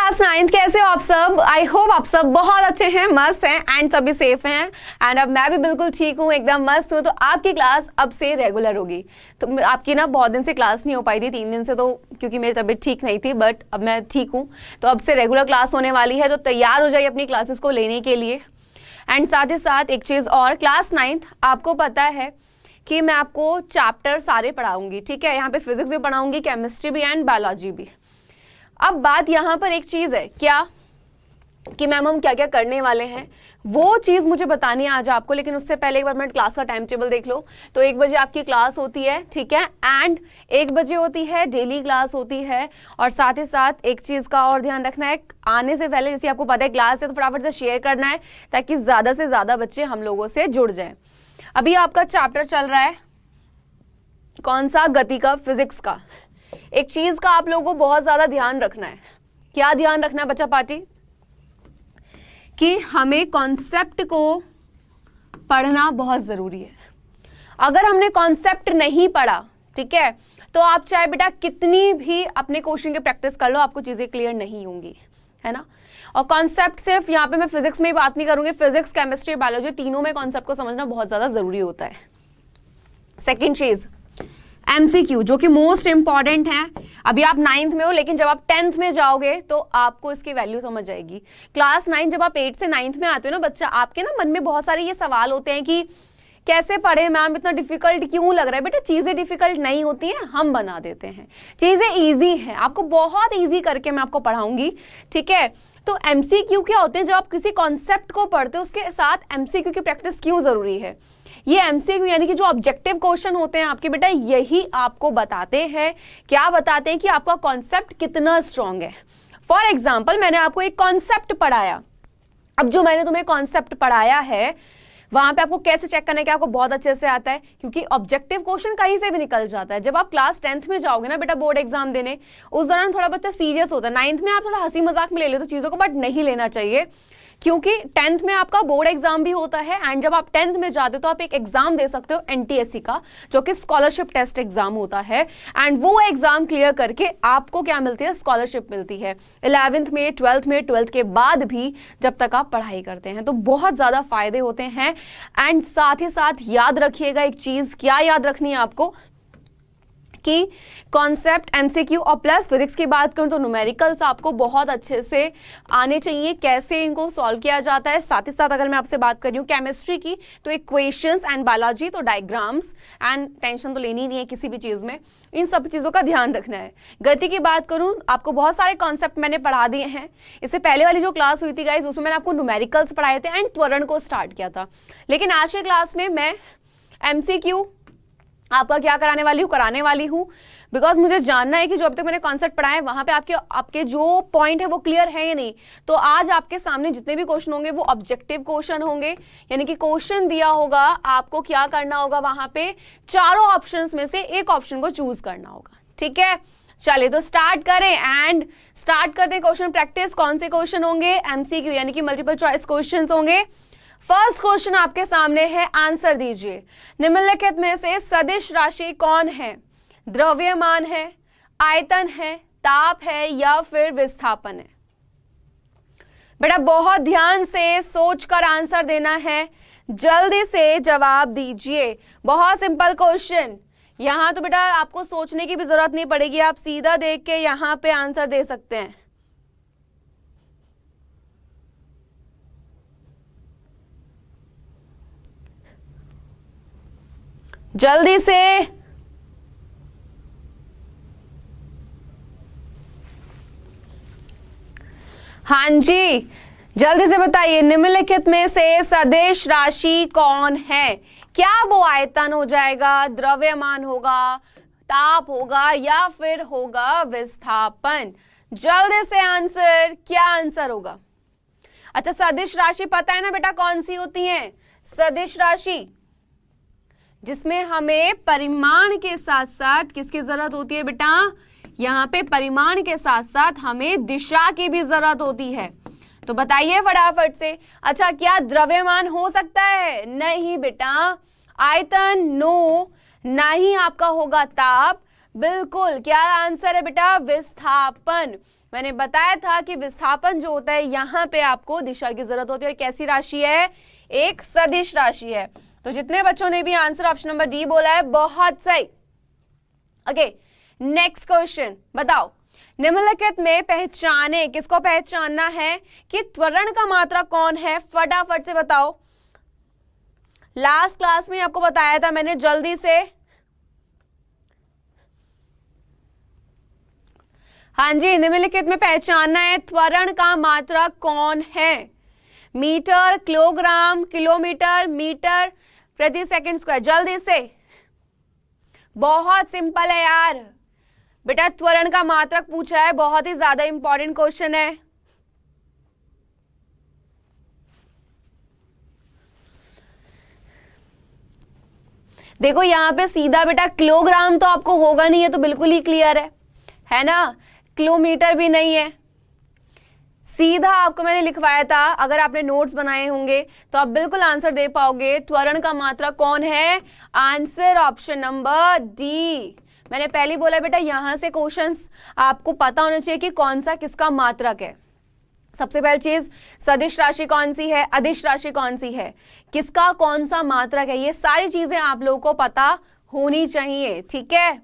Class 9th, कैसे हो आप सब? आई होप आप सब बहुत अच्छे हैं, मस्त हैं एंड सभी सेफ हैं। एंड अब मैं भी बिल्कुल ठीक हूँ, एकदम मस्त हूँ। तो आपकी क्लास अब से रेगुलर होगी। तो आपकी ना बहुत दिन से क्लास नहीं हो पाई थी, 3 दिन से, तो क्योंकि मेरी तबीयत ठीक नहीं थी, बट अब मैं ठीक हूँ। तो अब से रेगुलर क्लास होने वाली है, तो तैयार हो जाइए अपनी क्लासेस को लेने के लिए। एंड साथ ही साथ एक चीज़ और, क्लास 9th आपको पता है कि मैं आपको चैप्टर सारे पढ़ाऊंगी, ठीक है। यहाँ पे फिजिक्स भी पढ़ाऊंगी, केमिस्ट्री भी एंड बायोलॉजी भी। अब बात यहाँ पर एक चीज़ है, क्या कि मैम हम क्या क्या करने वाले हैं, वो चीज़ मुझे बतानी है आज आपको। लेकिन उससे पहले एक बार मिनट क्लास का टाइम टेबल देख लो। तो 1 बजे आपकी क्लास होती है, ठीक है, एंड 1 बजे होती है डेली क्लास होती है। और साथ ही साथ एक चीज़ का और ध्यान रखना है, आने से पहले जैसे आपको पता है क्लास है, तो फटाफट से शेयर करना है ताकि ज़्यादा से ज़्यादा बच्चे हम लोगों से जुड़ जाएं। अभी आपका चैप्टर चल रहा है कौन सा? गति का, फिजिक्स का। एक चीज का आप लोगों को बहुत ज्यादा ध्यान रखना है। क्या ध्यान रखना है बच्चा पार्टी? कि हमें कॉन्सेप्ट को पढ़ना बहुत जरूरी है। अगर हमने कॉन्सेप्ट नहीं पढ़ा, ठीक है, तो आप चाहे बेटा कितनी भी अपने क्वेश्चन की प्रैक्टिस कर लो, आपको चीजें क्लियर नहीं होंगी, है ना। और कॉन्सेप्ट सिर्फ यहाँ पे मैं फिजिक्स में ही बात नहीं करूंगी, फिजिक्स, केमिस्ट्री, बायोलॉजी तीनों में कॉन्सेप्ट को समझना बहुत ज्यादा जरूरी होता है। सेकेंड चीज MCQ, जो कि मोस्ट इंपॉर्टेंट है। अभी आप 9th में हो, लेकिन जब आप 10th में जाओगे तो आपको इसकी वैल्यू समझ आएगी। क्लास 9 जब आप 8 से 9th में आते हो ना बच्चा, आपके ना मन में बहुत सारे ये सवाल होते हैं कि कैसे पढ़े मैम, इतना डिफिकल्ट क्यों लग रहा है? बेटा चीजें डिफिकल्ट नहीं होती हैं, हम बना देते हैं। चीजें ईजी हैं, आपको बहुत ईजी करके मैं आपको पढ़ाऊंगी, ठीक है। तो MCQ क्या होते हैं? जब आप किसी कॉन्सेप्ट को पढ़ते हो उसके साथ MCQ की प्रैक्टिस क्यों जरूरी है? ये MCQ यानी कि जो ऑब्जेक्टिव क्वेश्चन होते हैं आपके, बेटा यही आपको बताते हैं, क्या बताते हैं कि आपका कॉन्सेप्ट कितना स्ट्रांग है। फॉर एग्जाम्पल, मैंने आपको एक कॉन्सेप्ट पढ़ाया। अब जो मैंने तुम्हें कॉन्सेप्ट पढ़ाया है वहां पे आपको कैसे चेक करना है कि आपको बहुत अच्छे से आता है, क्योंकि ऑब्जेक्टिव क्वेश्चन कहीं से भी निकल जाता है। जब आप क्लास 10th में जाओगे ना बेटा बोर्ड एग्जाम देने, उस दौरान थोड़ा बच्चा सीरियस होता है। 9th में आप थोड़ा हंसी मजाक में ले लेते चीजों को, बट नहीं लेना चाहिए, क्योंकि 10th में आपका बोर्ड एग्जाम भी होता है। एंड जब आप 10th में जाते हो तो आप एक एग्जाम दे सकते हो NTSC का, जो कि स्कॉलरशिप टेस्ट एग्जाम होता है। एंड वो एग्जाम क्लियर करके आपको क्या मिलती है? स्कॉलरशिप मिलती है 11th में, 12th में, 12th के बाद भी जब तक आप पढ़ाई करते हैं। तो बहुत ज्यादा फायदे होते हैं। एंड साथ ही साथ याद रखिएगा एक चीज, क्या याद रखनी है आपको कि कॉन्सेप्ट, MCQ और प्लस फिजिक्स की बात करूं तो न्यूमेरिकल्स आपको बहुत अच्छे से आने चाहिए, कैसे इनको सॉल्व किया जाता है। साथ ही साथ अगर मैं आपसे बात कर रही हूँ केमिस्ट्री की, तो इक्वेशंस, एंड बायोलॉजी तो डायग्राम्स, एंड टेंशन तो लेनी नहीं है किसी भी चीज़ में, इन सब चीज़ों का ध्यान रखना है। गति की बात करूँ, आपको बहुत सारे कॉन्सेप्ट मैंने पढ़ा दिए हैं। इससे पहले वाली जो क्लास हुई थी गाइज, उसमें मैंने आपको न्यूमेरिकल्स पढ़ाए थे एंड त्वरण को स्टार्ट किया था। लेकिन आज की क्लास में मैं MCQ आपका क्या कराने वाली हूँ, बिकॉज मुझे जानना है कि जो अब तक मैंने कॉन्सेप्ट पढ़ा है वहां पे आपके जो पॉइंट है वो क्लियर है या नहीं। तो आज आपके सामने जितने भी क्वेश्चन होंगे वो ऑब्जेक्टिव क्वेश्चन होंगे, यानी कि क्वेश्चन दिया होगा, आपको क्या करना होगा, वहां पे चारों ऑप्शंस में से एक ऑप्शन को चूज करना होगा, ठीक है। चलिए तो स्टार्ट करें एंड स्टार्ट करते हैं क्वेश्चन प्रैक्टिस। कौन से क्वेश्चन होंगे? MCQ यानी कि मल्टीपल चॉइस क्वेश्चन होंगे। फर्स्ट क्वेश्चन आपके सामने है, आंसर दीजिए। निम्नलिखित में से सदिश राशि कौन है? द्रव्यमान है, आयतन है, ताप है, या फिर विस्थापन है? बेटा बहुत ध्यान से सोचकर आंसर देना है, जल्दी से जवाब दीजिए। बहुत सिंपल क्वेश्चन, यहां तो बेटा आपको सोचने की भी जरूरत नहीं पड़ेगी, आप सीधा देख के यहां पे आंसर दे सकते हैं। जल्दी से, हाँ जी, जल्दी से बताइए, निम्नलिखित में से सदिश राशि कौन है? क्या वो आयतन हो जाएगा, द्रव्यमान होगा, ताप होगा, या फिर होगा विस्थापन? जल्दी से आंसर, क्या आंसर होगा? अच्छा, सदिश राशि पता है ना बेटा कौन सी होती है? सदिश राशि जिसमें हमें परिमाण के साथ साथ किसकी जरूरत होती है बेटा? यहाँ पे परिमाण के साथ साथ हमें दिशा की भी जरूरत होती है। तो बताइए फटाफट से। अच्छा, क्या द्रव्यमान हो सकता है? नहीं बेटा। आयतन? नो। ना ही आपका होगा ताप। बिल्कुल, क्या आंसर है बेटा? विस्थापन। मैंने बताया था कि विस्थापन जो होता है यहाँ पे आपको दिशा की जरूरत होती है। और कैसी राशि है? एक सदिश राशि है। तो जितने बच्चों ने भी आंसर ऑप्शन नंबर डी बोला है बहुत सही। ओके, नेक्स्ट क्वेश्चन बताओ, निम्नलिखित में पहचाने, किसको पहचानना है कि त्वरण का मात्रक कौन है? फटाफट से बताओ। लास्ट क्लास में आपको बताया था मैंने, जल्दी से। हाँ जी, निम्नलिखित में पहचानना है त्वरण का मात्रक कौन है? मीटर, किलोग्राम, किलोमीटर, मीटर प्रति सेकंड स्क्वायर। जल्दी से, बहुत सिंपल है यार बेटा, त्वरण का मात्रक पूछा है, बहुत ही ज्यादा इंपॉर्टेंट क्वेश्चन है। देखो यहां पे सीधा बेटा किलोग्राम तो आपको होगा नहीं, है तो बिल्कुल ही क्लियर है ना। किलोमीटर भी नहीं है, सीधा आपको मैंने लिखवाया था। अगर आपने नोट्स बनाए होंगे तो आप बिल्कुल आंसर दे पाओगे। त्वरण का मात्रक कौन है? Answer option number D. मैंने पहले बोला बेटा यहां से क्वेश्चंस आपको पता होना चाहिए कि कौन सा किसका मात्रक है। सबसे पहली चीज, सदिश राशि कौन सी है, अदिश राशि कौन सी है, किसका कौन सा मात्रक है, ये सारी चीजें आप लोगों को पता होनी चाहिए। ठीक है,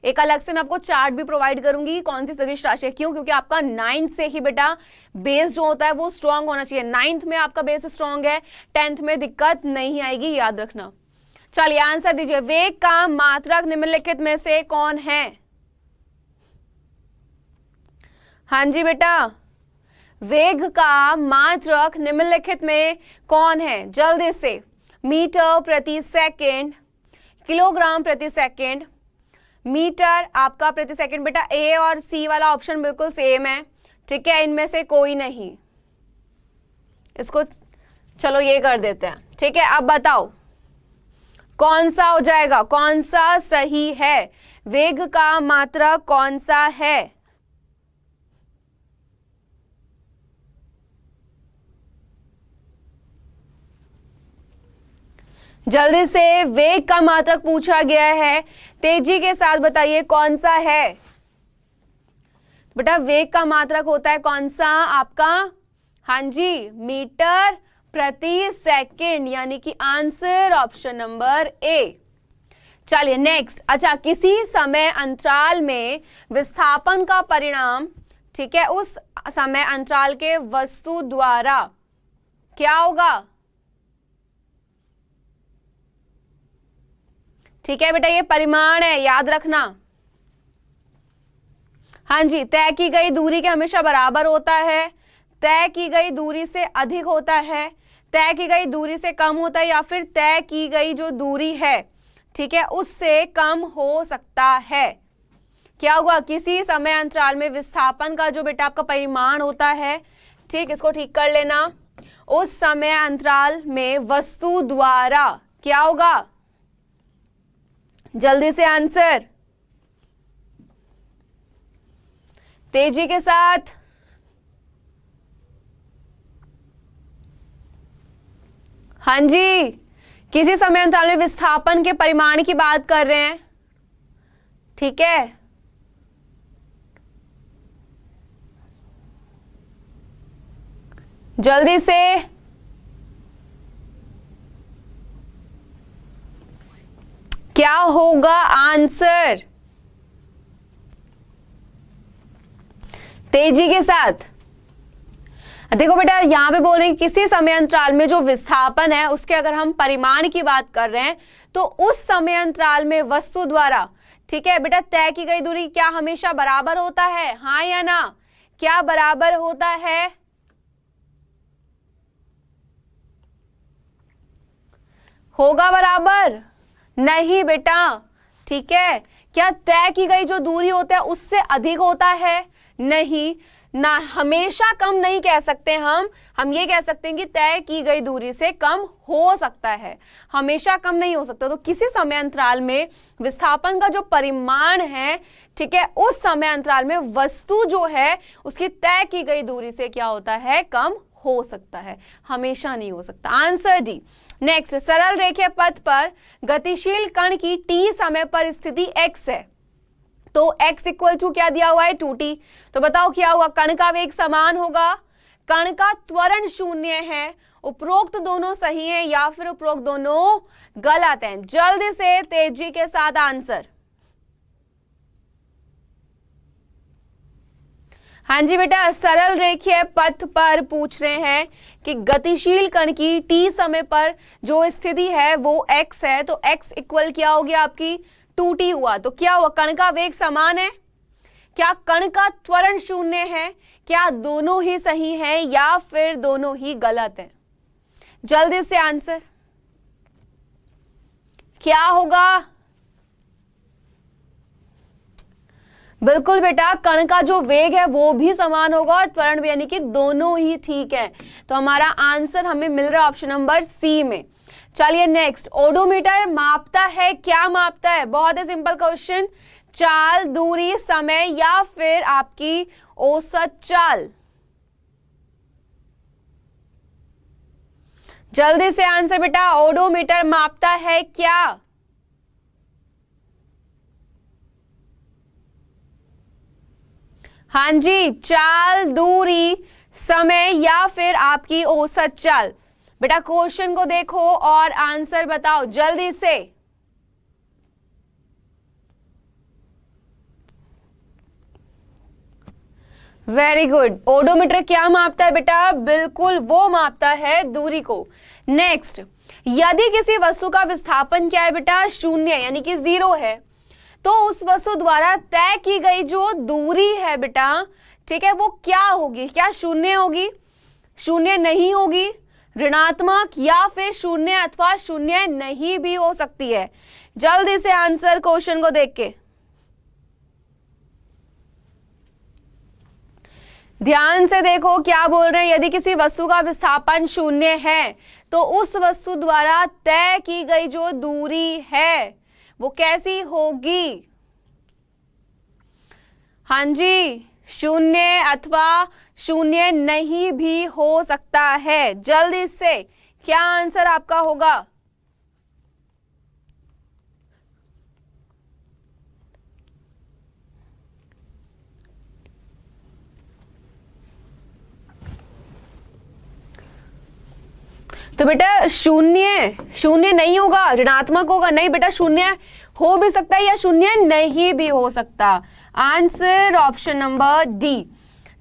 एक अलग से मैं आपको चार्ट भी प्रोवाइड करूंगी कौन सी सदिश राशि है। क्यों? क्योंकि आपका 9th से ही बेटा बेस जो होता है वो स्ट्रांग होना चाहिए। 9th में आपका बेस स्ट्रांग है, 10th में दिक्कत नहीं आएगी, याद रखना। चलिए आंसर दीजिए, वेग का मात्रक निम्नलिखित में से कौन है? हाँ जी बेटा, वेग का मात्रक निम्नलिखित में कौन है? जल्दी से, मीटर प्रति सेकंड, किलोग्राम प्रति सेकंड, मीटर आपका प्रति सेकंड। बेटा ए और सी वाला ऑप्शन बिल्कुल सेम है, ठीक है, इनमें से कोई नहीं। इसको चलो ये कर देते हैं, ठीक है। अब बताओ कौन सा हो जाएगा, कौन सा सही है? वेग का मात्रक कौन सा है? जल्दी से, वेग का मात्रक पूछा गया है, तेजी के साथ बताइए कौन सा है। बेटा वेग का मात्रक होता है कौन सा आपका? हाँ जी, मीटर प्रति सेकंड, यानी कि आंसर ऑप्शन नंबर ए। चलिए नेक्स्ट। अच्छा, किसी समय अंतराल में विस्थापन का परिणाम, ठीक है, उस समय अंतराल के वस्तु द्वारा क्या होगा? ठीक है बेटा, ये परिमाण है, याद रखना। हाँ जी, तय की गई दूरी के हमेशा बराबर होता है, तय की गई दूरी से अधिक होता है, तय की गई दूरी से कम होता है, या फिर तय की गई जो दूरी है, ठीक है, उससे कम हो सकता है। क्या होगा? किसी समय अंतराल में विस्थापन का जो बेटा आपका परिमाण होता है, ठीक, इसको ठीक कर लेना, उस समय अंतराल में वस्तु द्वारा क्या होगा? जल्दी से आंसर, तेजी के साथ। हाँ जी, किसी समय अंतराल में विस्थापन के परिमाण की बात कर रहे हैं, ठीक है। जल्दी से, क्या होगा आंसर? तेजी के साथ। देखो बेटा यहां पे बोल रहे हैं किसी समय अंतराल में जो विस्थापन है उसके अगर हम परिमाण की बात कर रहे हैं तो उस समय अंतराल में वस्तु द्वारा, ठीक है बेटा, तय की गई दूरी क्या हमेशा बराबर होता है? हाँ या ना? क्या बराबर होता है? होगा बराबर? नहीं बेटा, ठीक है। क्या तय की गई जो दूरी होता है उससे अधिक होता है? नहीं ना, हमेशा कम नहीं कह सकते हम ये कह सकते हैं कि तय की गई दूरी से कम हो सकता है, हमेशा कम नहीं हो सकता। तो किसी समय अंतराल में विस्थापन का जो परिमाण है, ठीक है, उस समय अंतराल में वस्तु जो है उसकी तय की गई दूरी से क्या होता है? कम हो सकता है, हमेशा नहीं हो सकता। Answer D. नेक्स्ट, सरल रेखीय पथ पर गतिशील कण की टी समय पर स्थिति x है, तो x इक्वल टू क्या दिया हुआ है 2t। तो बताओ क्या हुआ, कण का वेग समान होगा, कण का त्वरण शून्य है, उपरोक्त दोनों सही हैं या फिर उपरोक्त दोनों गलत हैं। जल्दी से तेजी के साथ आंसर। हाँ जी बेटा, सरल रेखीय पथ पर पूछ रहे हैं कि गतिशील कण की t समय पर जो स्थिति है वो x है, तो x इक्वल क्या हो गया आपकी 2t हुआ। तो क्या हुआ, कण का वेग समान है, क्या कण का त्वरण शून्य है, क्या दोनों ही सही हैं या फिर दोनों ही गलत हैं। जल्दी से आंसर क्या होगा। बिल्कुल बेटा, कण का जो वेग है वो भी समान होगा और त्वरण भी, यानी कि दोनों ही ठीक है। तो हमारा आंसर हमें मिल रहा है ऑप्शन नंबर सी में। चलिए नेक्स्ट, ओडोमीटर मापता है, क्या मापता है, बहुत ही सिंपल क्वेश्चन, चाल, दूरी, समय या फिर आपकी औसत चाल। जल्दी से आंसर बेटा, ओडोमीटर मापता है क्या। हाँ जी, चाल, दूरी, समय या फिर आपकी औसत चाल। बेटा क्वेश्चन को देखो और आंसर बताओ जल्दी से। वेरी गुड, ओडोमीटर क्या मापता है बेटा, बिल्कुल वो मापता है दूरी को। नेक्स्ट, यदि किसी वस्तु का विस्थापन क्या है बेटा, शून्य यानी कि 0 है, तो उस वस्तु द्वारा तय की गई जो दूरी है बेटा, ठीक है, वो क्या होगी, क्या शून्य होगी, शून्य नहीं होगी, ऋणात्मक या फिर शून्य अथवा शून्य नहीं भी हो सकती है। जल्दी से आंसर क्वेश्चन को देख के ध्यान से देखो क्या बोल रहे हैं। यदि किसी वस्तु का विस्थापन शून्य है तो उस वस्तु द्वारा तय की गई जो दूरी है वो कैसी होगी। हाँ जी, शून्य अथवा शून्य नहीं भी हो सकता है। जल्दी से क्या आंसर आपका होगा। तो बेटा शून्य नहीं होगा, ऋणात्मक होगा, नहीं बेटा शून्य हो भी सकता है या शून्य नहीं भी हो सकता। Answer option number D.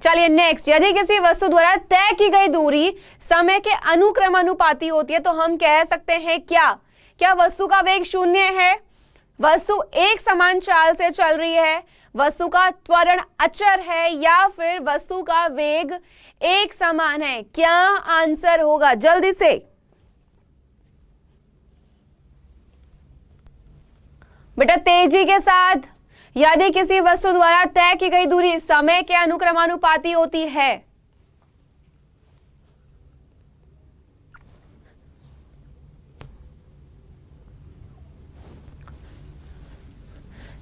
चलिए नेक्स्ट, यदि किसी वस्तु द्वारा तय की गई दूरी समय के अनुक्रमानुपाती होती है तो हम कह सकते हैं क्या वस्तु का वेग शून्य है, वस्तु एक समान चाल से चल रही है, वस्तु का त्वरण अचर है या फिर वस्तु का वेग एक समान है। क्या आंसर होगा जल्दी से। बेटा तेजी के साथ, यदि किसी वस्तु द्वारा तय की गई दूरी समय के अनुक्रमानुपाती होती है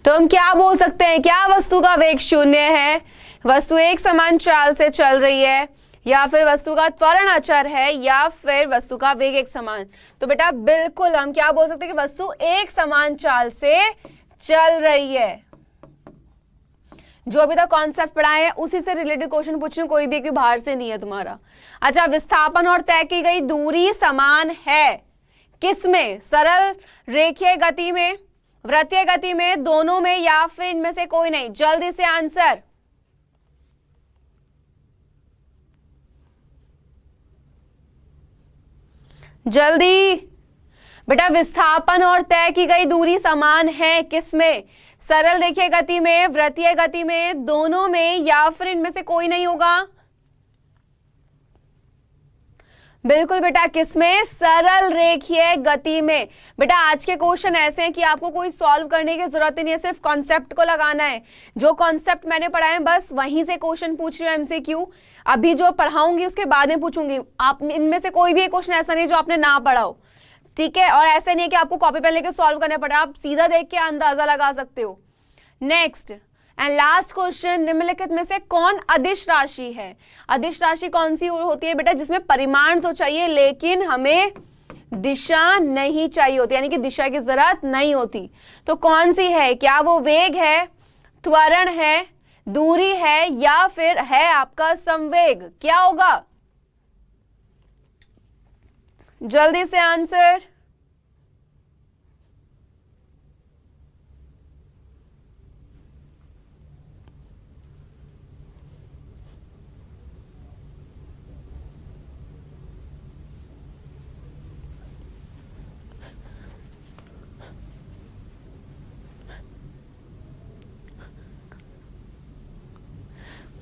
तो हम क्या बोल सकते हैं, क्या वस्तु का वेग शून्य है, वस्तु एक समान चाल से चल रही है या फिर वस्तु का त्वरण अचर है या फिर वस्तु का वेग एक समान। तो बेटा बिल्कुल हम क्या बोल सकते हैं कि वस्तु एक समान चाल से चल रही है। जो अभी तक कॉन्सेप्ट पढ़ाए हैं उसी से रिलेटेड क्वेश्चन पूछ रही हूं, कोई भी कि बाहर से नहीं है तुम्हारा। अच्छा, विस्थापन और तय की गई दूरी समान है किसमें, सरल रेखीय गति में, वृत्तीय गति में, दोनों में या फिर इनमें से कोई नहीं। जल्दी से आंसर। जल्दी बेटा, विस्थापन और तय की गई दूरी समान है किसमें, सरल रेखीय गति में, वृत्तीय गति में, दोनों में या फिर इनमें से कोई नहीं होगा। बिल्कुल बेटा किसमें, सरल रेखीय गति में। बेटा आज के क्वेश्चन ऐसे हैं कि आपको कोई सॉल्व करने की जरूरत ही नहीं है, सिर्फ कॉन्सेप्ट को लगाना है। जो कॉन्सेप्ट मैंने पढ़ाए हैं बस वहीं से क्वेश्चन पूछ रहे हो एमसीक्यू। अभी जो पढ़ाऊंगी उसके बाद में पूछूंगी। आप इनमें से कोई भी क्वेश्चन ऐसा नहीं जो आपने ना पढ़ा हो, ठीक है। और ऐसा नहीं है कि आपको कॉपी पेन लेके सॉल्व करना पड़ा, आप सीधा देख के अंदाजा लगा सकते हो। नेक्स्ट एंड लास्ट क्वेश्चन, निम्नलिखित में से कौन अदिश राशि है। अदिश राशि कौन सी होती है बेटा, जिसमें परिमाण तो चाहिए लेकिन हमें दिशा नहीं चाहिए होती, यानी कि दिशा की जरूरत नहीं होती। तो कौन सी है, क्या वो वेग है, त्वरण है, दूरी है, या फिर है आपका संवेग? क्या होगा? जल्दी से आंसर।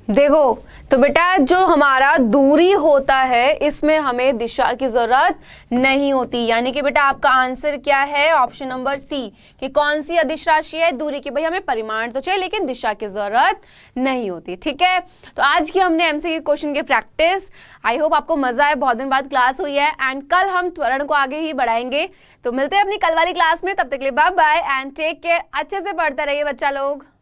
देखो तो बेटा जो हमारा दूरी होता है इसमें हमें दिशा की जरूरत नहीं होती, यानी कि बेटा आपका आंसर क्या है? ऑप्शन नंबर सी, कि कौन सी अदिश राशि है? दूरी की। भाई हमें परिमाण तो चाहिए लेकिन दिशा की जरूरत नहीं होती। ठीक है, तो आज की हमने एमसीक्यू क्वेश्चन की प्रैक्टिस, आई होप आपको मजा आए। बहुत दिन बाद क्लास हुई है एंड कल हम त्वरण को आगे ही बढ़ाएंगे। तो मिलते हैं अपनी कल वाली क्लास में, तब तक के लिए bye bye and take care. अच्छे से पढ़ते रहिए बच्चा लोग।